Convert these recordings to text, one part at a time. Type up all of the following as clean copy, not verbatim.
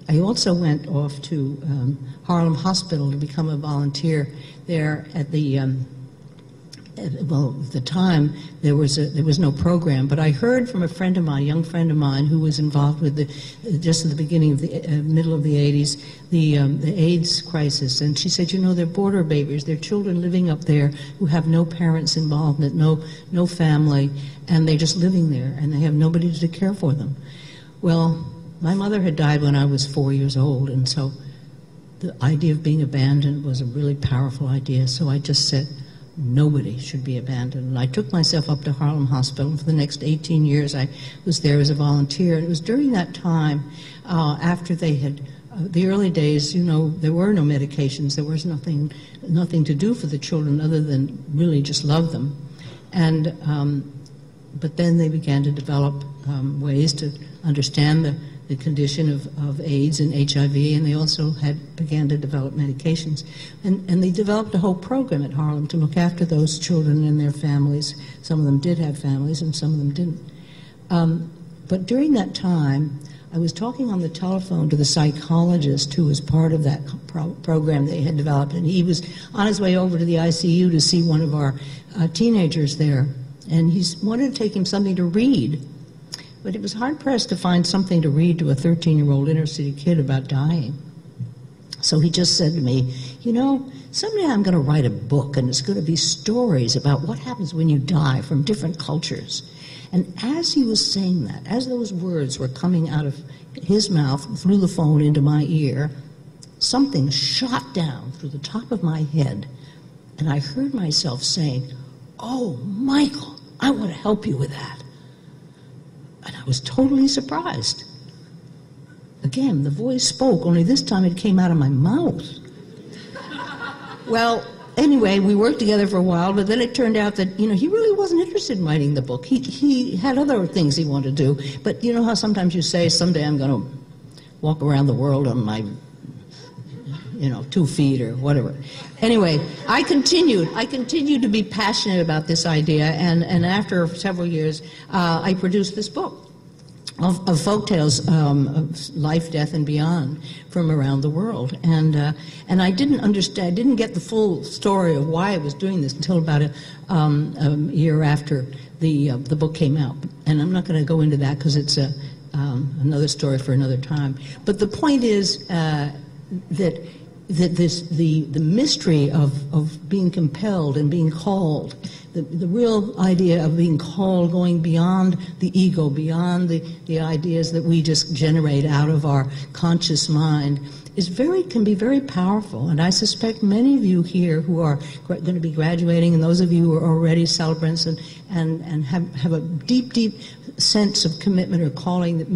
I also went off to Harlem Hospital to become a volunteer there at the well, at the time there was no program, but I heard from a friend of mine, a young friend of mine, who was involved with just at the beginning of the middle of the 80s, the AIDS crisis, and she said, you know, they're border babies, they're children living up there who have no parents involvement, no family, and they're just living there, and they have nobody to care for them. Well, my mother had died when I was 4 years old, and so the idea of being abandoned was a really powerful idea, so I just said, nobody should be abandoned. And I took myself up to Harlem Hospital. For the next 18 years, I was there as a volunteer. And it was during that time, after they had, the early days, you know, there were no medications. There was nothing to do for the children other than really just love them. And, but then they began to develop ways to understand the condition of AIDS and HIV, and they also began to develop medications. And they developed a whole program at Harlem to look after those children and their families. Some of them did have families, and some of them didn't. But during that time, I was talking on the telephone to the psychologist who was part of that program they had developed, and he was on his way over to the ICU to see one of our teenagers there. And he wanted to take him something to read. But it was hard-pressed to find something to read to a 13-year-old inner-city kid about dying. So he just said to me, you know, someday I'm going to write a book, and it's going to be stories about what happens when you die from different cultures. And as he was saying that, as those words were coming out of his mouth through the phone into my ear, something shot down through the top of my head, and I heard myself saying, oh, Michael, I want to help you with that. And I was totally surprised. Again, the voice spoke, only this time it came out of my mouth. Well, anyway, we worked together for a while, but then it turned out that, you know, he really wasn't interested in writing the book. He had other things he wanted to do. But you know how sometimes you say, someday I'm going to walk around the world on my, 2 feet or whatever. Anyway, I continued to be passionate about this idea, and after several years, I produced this book of folktales of life, death, and beyond from around the world. And I didn't get the full story of why I was doing this until about a year after the book came out. And I'm not going to go into that because it's another story for another time. But the point is that the mystery of being compelled and being called, the real idea of being called, going beyond the ego, beyond the ideas that we just generate out of our conscious mind, can be very powerful. And I suspect many of you here who are going to be graduating, and those of you who are already celebrants and have a deep, deep sense of commitment or calling that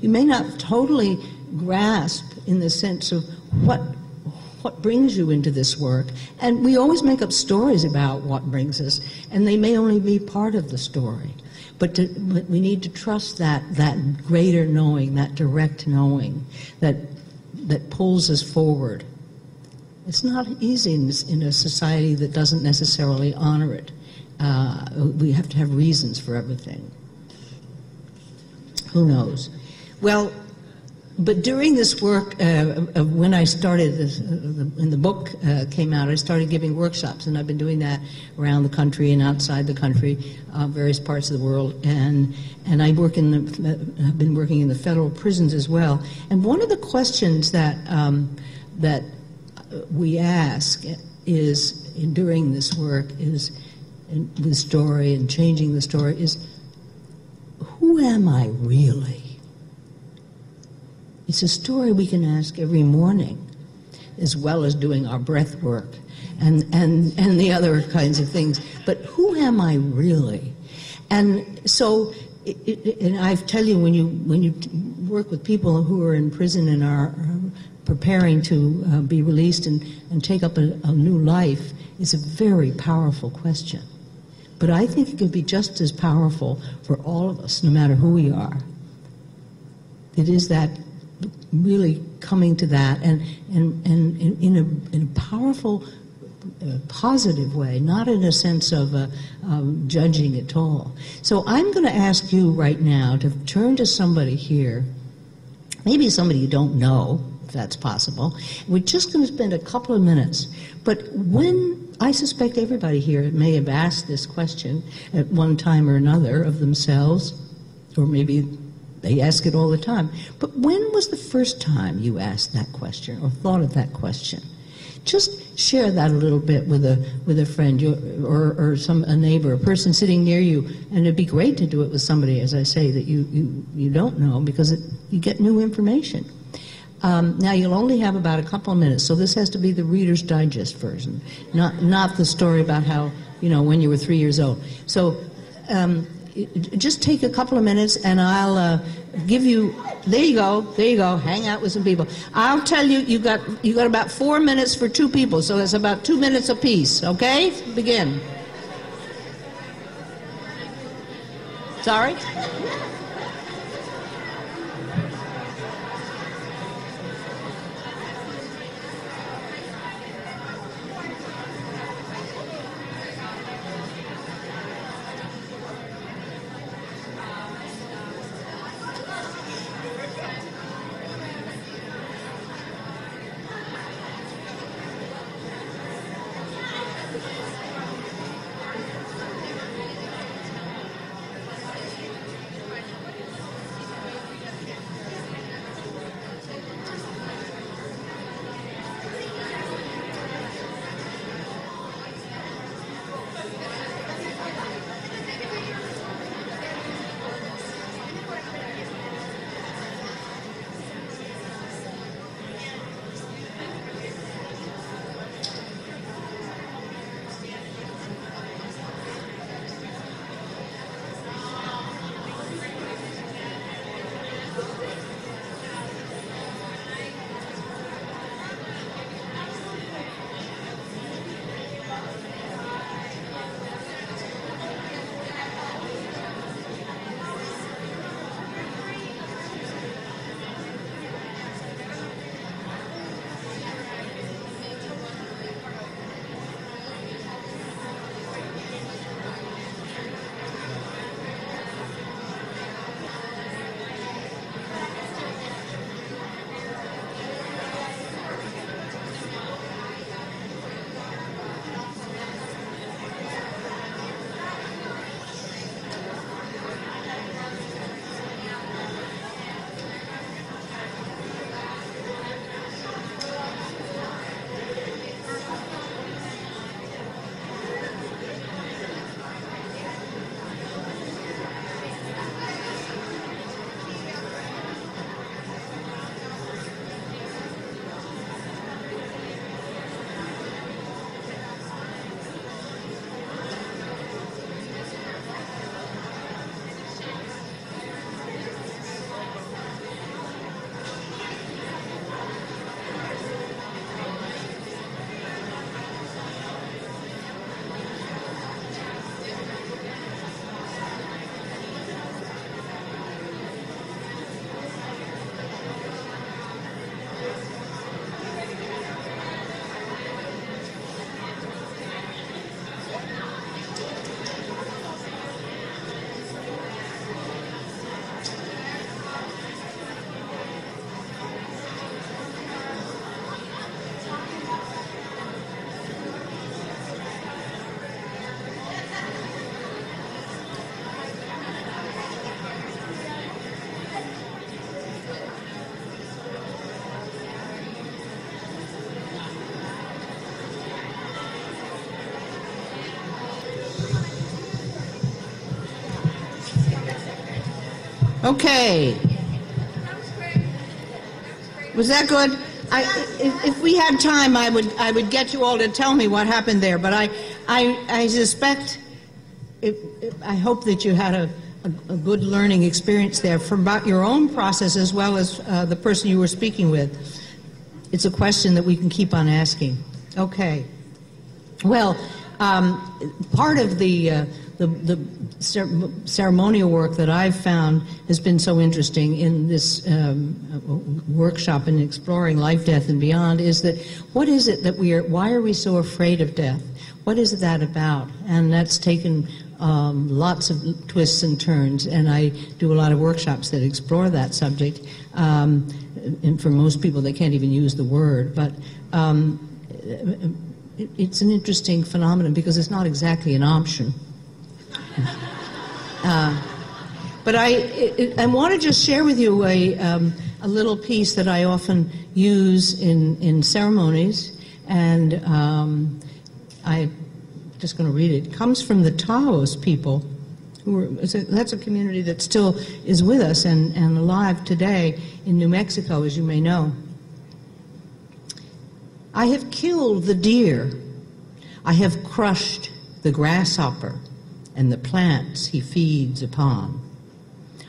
you may not totally grasp in the sense of what brings you into this work. And we always make up stories about what brings us, and they may only be part of the story. But we need to trust that greater knowing, that direct knowing that pulls us forward. It's not easy in a society that doesn't necessarily honor it. We have to have reasons for everything. Who knows? Well, but during this work, when I started, when the book came out, I started giving workshops, and I've been doing that around the country and outside the country, various parts of the world, and I have been working in the federal prisons as well. And one of the questions that we ask is during this work is, in the story and changing the story, is, who am I really? It's a story we can ask every morning, as well as doing our breath work and the other kinds of things. But who am I really? And so, and I tell you, when you work with people who are in prison and are preparing to be released and take up a new life, it's a very powerful question. But I think it could be just as powerful for all of us, no matter who we are. It is that really coming to that, and in a powerful, positive way, not in a sense of judging at all. So I'm going to ask you right now to turn to somebody here maybe somebody you don't know, if that's possible. We're just going to spend a couple of minutes. But when, I suspect everybody here may have asked this question at one time or another of themselves, or maybe they ask it all the time. But when was the first time you asked that question or thought of that question? Just share that a little bit with a friend or a neighbor, a person sitting near you, and it'd be great to do it with somebody, as I say, that you don't know, because you get new information. Now you'll only have about a couple of minutes, so this has to be the Reader's Digest version, not the story about how, when you were 3 years old. So just take a couple of minutes, and I'll give you. There you go. Hang out with some people. I'll tell you. You got about 4 minutes for 2 people, so it's about 2 minutes apiece. Okay, begin. Sorry. Okay. Was that good? If we had time, I would get you all to tell me what happened there. But I suspect, I hope that you had a good learning experience there from about your own process as well as the person you were speaking with. It's a question that we can keep on asking. Okay. Well, part of the ceremonial work that I've found has been so interesting in this workshop in exploring life, death, and beyond is that what is it that why are we so afraid of death? What is that about? And that's taken lots of twists and turns, and I do a lot of workshops that explore that subject. And for most people, they can't even use the word, but it's an interesting phenomenon because it's not exactly an option. But I want to just share with you a little piece that I often use in ceremonies, and I'm just going to read it. It comes from the Taos people. That's a community that still is with us and alive today in New Mexico, as you may know. I have killed the deer. I have crushed the grasshopper and the plants he feeds upon.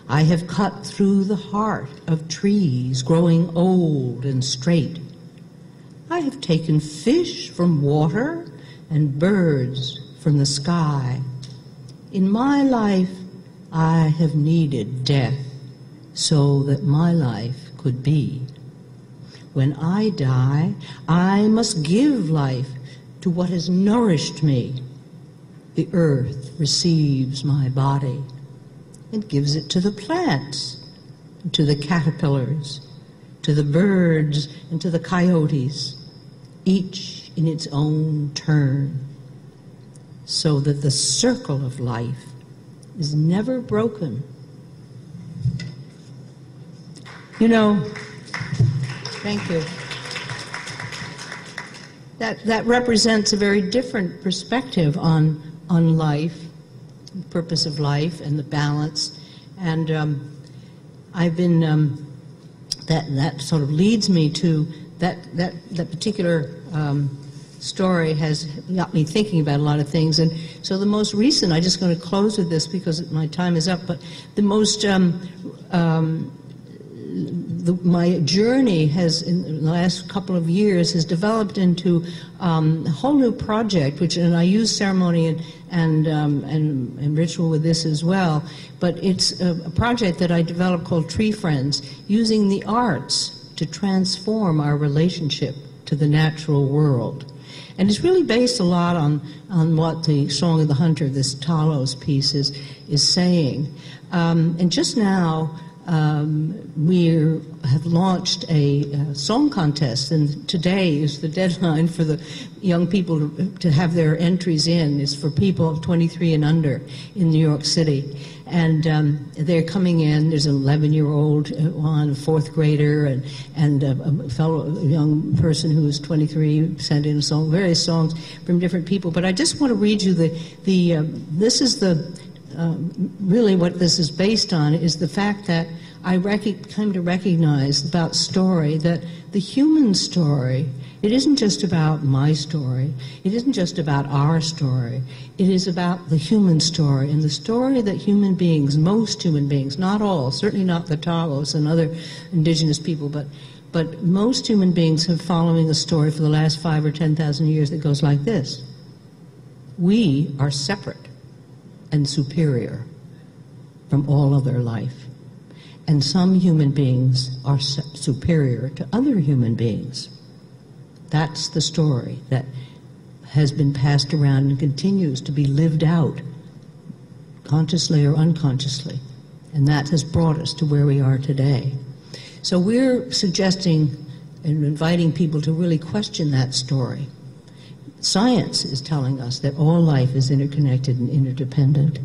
I have cut through the heart of trees growing old and straight. I have taken fish from water and birds from the sky. In my life, I have needed death so that my life could be. When I die, I must give life to what has nourished me. The earth receives my body and gives it to the plants, to the caterpillars, to the birds, and to the coyotes, each in its own turn, so that the circle of life is never broken. You know, thank you. That represents a very different perspective on life, the purpose of life, and the balance. And I've been that sort of leads me to that particular story has got me thinking about a lot of things. And so the most recent, I'm just going to close with this because my time is up, but the most my journey has, in the last couple of years, has developed into a whole new project, and I use ceremony and ritual with this as well. But it's a project that I developed called Tree Friends, using the arts to transform our relationship to the natural world. And it's really based a lot on what the Song of the Hunter, this Talos piece, is saying. And just now, we have launched a song contest, and today is the deadline for the young people to have their entries in. It's for people 23 and under in New York City. And they're coming in. There's an 11-year-old one, a fourth grader, and a fellow young person who is 23 sent in a song, various songs from different people. But I just want to read you this is the really what this is based on, is the fact that I came to recognize about story, that the human story, it isn't just about my story, it isn't just about our story, it is about the human story, and the story that human beings, most human beings, not all, certainly not the Taos and other indigenous people, but most human beings have following a story for the last 5,000 or 10,000 years that goes like this. We are separate and superior from all other life. And some human beings are superior to other human beings. That's the story that has been passed around and continues to be lived out, consciously or unconsciously. And that has brought us to where we are today. So we're suggesting and inviting people to really question that story. Science is telling us that all life is interconnected and interdependent.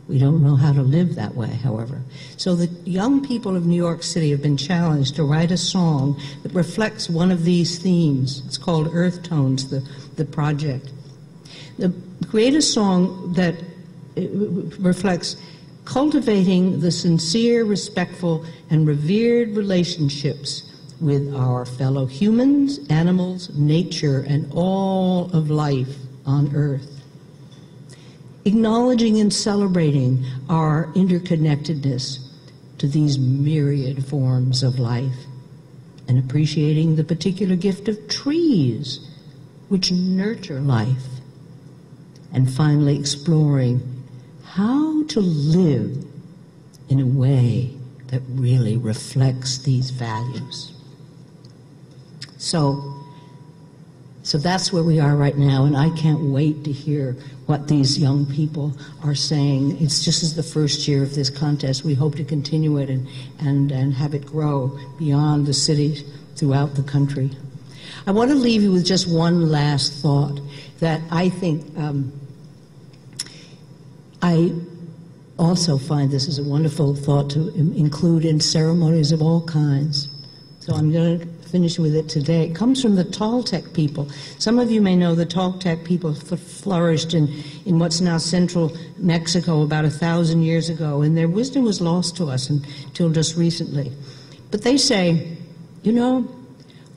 We don't know how to live that way, however. So the young people of New York City have been challenged to write a song that reflects one of these themes. It's called Earth Tones, the project. Create a song that reflects cultivating the sincere, respectful, and revered relationships with our fellow humans, animals, nature, and all of life on Earth. Acknowledging and celebrating our interconnectedness to these myriad forms of life, and appreciating the particular gift of trees, which nurture life, and finally exploring how to live in a way that really reflects these values. So So that's where we are right now, and I can't wait to hear what these young people are saying. It's just as the first year of this contest. We hope to continue it and have it grow beyond the cities throughout the country. I want to leave you with just one last thought that I think I also find this is a wonderful thought to include in ceremonies of all kinds. So I'm going to finish with it today. It comes from the Toltec people. Some of you may know the Toltec people flourished in what's now central Mexico about 1,000 years ago, and their wisdom was lost to us until just recently. But they say, you know,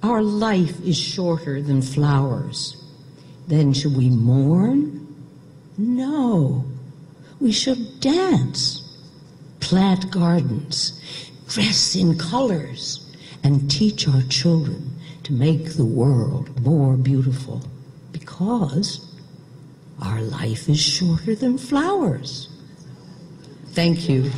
our life is shorter than flowers. Then should we mourn? No. We should dance, plant gardens, dress in colors, and teach our children to make the world more beautiful, because our life is shorter than flowers. Thank you.